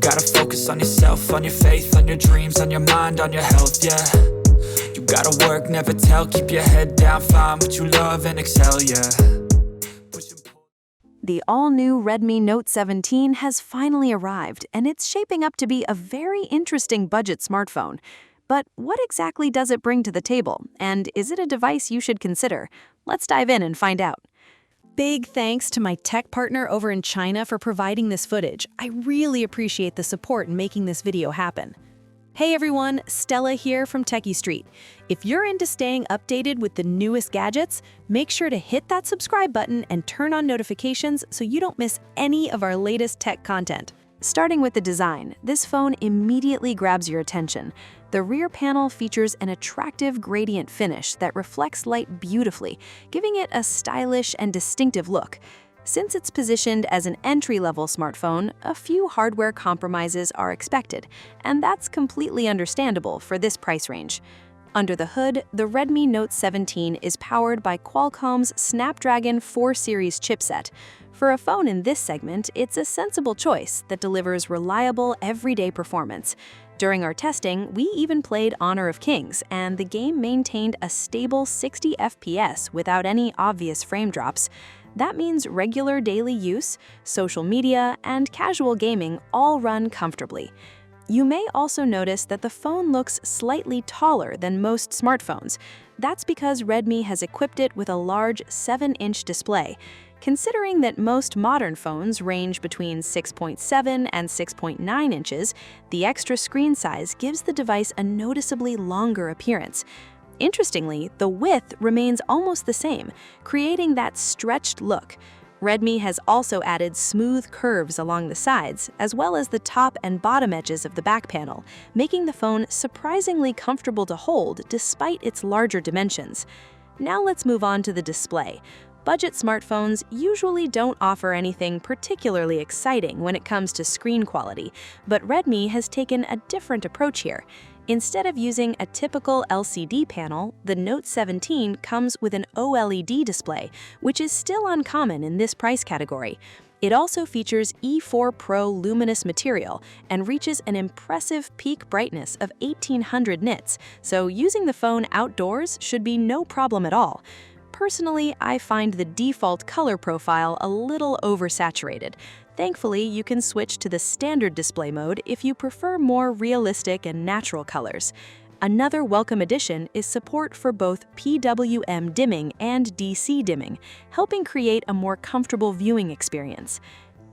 gotta focus on yourself, on your faith, on your dreams, on your mind, on your health, yeah. You gotta work, never tell, keep your head down, find what you love and excel, yeah. The all-new Redmi Note 17 has finally arrived, and it's shaping up to be a very interesting budget smartphone. But what exactly does it bring to the table, and is it a device you should consider? Let's dive in and find out. Big thanks to my tech partner over in China for providing this footage. I really appreciate the support in making this video happen. Hey everyone, Stella here from techiestreet. If you're into staying updated with the newest gadgets, make sure to hit that subscribe button and turn on notifications so you don't miss any of our latest tech content. Starting with the design, this phone immediately grabs your attention. The rear panel features an attractive gradient finish that reflects light beautifully, giving it a stylish and distinctive look. Since it's positioned as an entry-level smartphone, a few hardware compromises are expected, and that's completely understandable for this price range. Under the hood, the Redmi Note 17 is powered by Qualcomm's Snapdragon 4 series chipset. For a phone in this segment, it's a sensible choice that delivers reliable, everyday performance. During our testing, we even played Honor of Kings, and the game maintained a stable 60 FPS without any obvious frame drops. That means regular daily use, social media, and casual gaming all run comfortably. You may also notice that the phone looks slightly taller than most smartphones. That's because Redmi has equipped it with a large 7-inch display. Considering that most modern phones range between 6.7 and 6.9 inches, the extra screen size gives the device a noticeably longer appearance. Interestingly, the width remains almost the same, creating that stretched look. Redmi has also added smooth curves along the sides, as well as the top and bottom edges of the back panel, making the phone surprisingly comfortable to hold despite its larger dimensions. Now let's move on to the display. Budget smartphones usually don't offer anything particularly exciting when it comes to screen quality, but Redmi has taken a different approach here. Instead of using a typical LCD panel, the Note 17 comes with an OLED display, which is still uncommon in this price category. It also features E4 Pro luminous material and reaches an impressive peak brightness of 1800 nits, so using the phone outdoors should be no problem at all. Personally, I find the default color profile a little oversaturated. Thankfully, you can switch to the standard display mode if you prefer more realistic and natural colors. Another welcome addition is support for both PWM dimming and DC dimming, helping create a more comfortable viewing experience.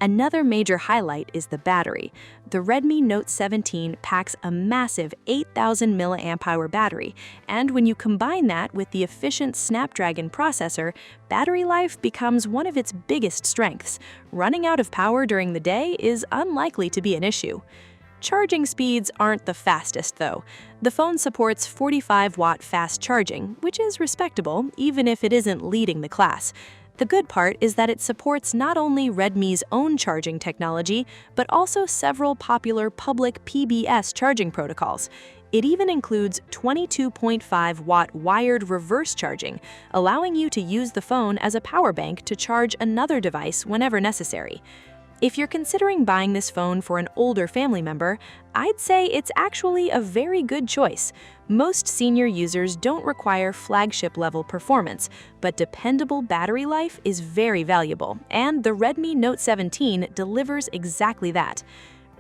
Another major highlight is the battery. The Redmi Note 17 packs a massive 8,000 mAh battery, and when you combine that with the efficient Snapdragon processor, battery life becomes one of its biggest strengths. Running out of power during the day is unlikely to be an issue. Charging speeds aren't the fastest, though. The phone supports 45-watt fast charging, which is respectable, even if it isn't leading the class. The good part is that it supports not only Redmi's own charging technology, but also several popular public PBS charging protocols. It even includes 22.5-watt wired reverse charging, allowing you to use the phone as a power bank to charge another device whenever necessary. If you're considering buying this phone for an older family member, I'd say it's actually a very good choice. Most senior users don't require flagship-level performance, but dependable battery life is very valuable, and the Redmi Note 17 delivers exactly that.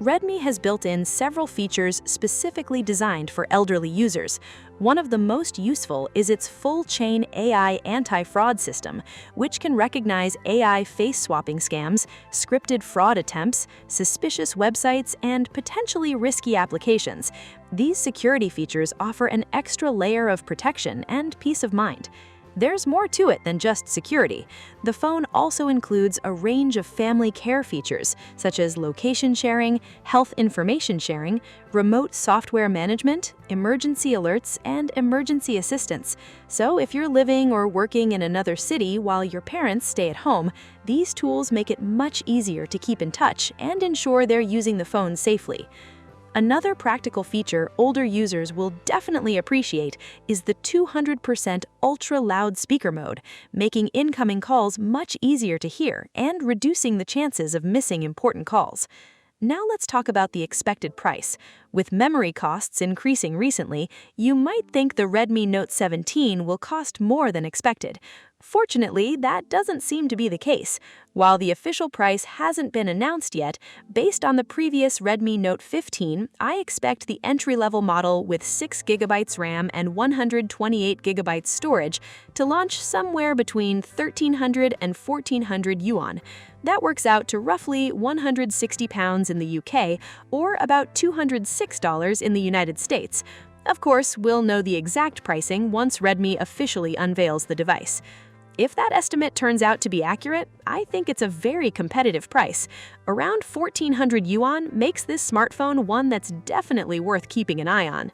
Redmi has built in several features specifically designed for elderly users. One of the most useful is its full-chain AI anti-fraud system, which can recognize AI face-swapping scams, scripted fraud attempts, suspicious websites, and potentially risky applications. These security features offer an extra layer of protection and peace of mind. There's more to it than just security. The phone also includes a range of family care features, such as location sharing, health information sharing, remote software management, emergency alerts, and emergency assistance. So if you're living or working in another city while your parents stay at home, these tools make it much easier to keep in touch and ensure they're using the phone safely. Another practical feature older users will definitely appreciate is the 200% ultra-loud speaker mode, making incoming calls much easier to hear and reducing the chances of missing important calls. Now let's talk about the expected price. With memory costs increasing recently, you might think the Redmi Note 17 will cost more than expected. Fortunately, that doesn't seem to be the case. While the official price hasn't been announced yet, based on the previous Redmi Note 15, I expect the entry-level model with 6GB RAM and 128GB storage to launch somewhere between 1,300 and 1,400 yuan. That works out to roughly £160 in the UK or about $206 in the United States. Of course, we'll know the exact pricing once Redmi officially unveils the device. If that estimate turns out to be accurate, I think it's a very competitive price. Around 1,400 yuan makes this smartphone one that's definitely worth keeping an eye on.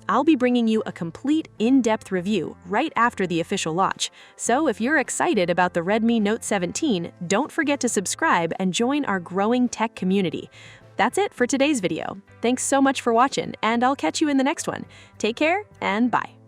I'll be bringing you a complete, in-depth review right after the official launch. So if you're excited about the Redmi Note 17, don't forget to subscribe and join our growing tech community. That's it for today's video. Thanks so much for watching, and I'll catch you in the next one. Take care, and bye.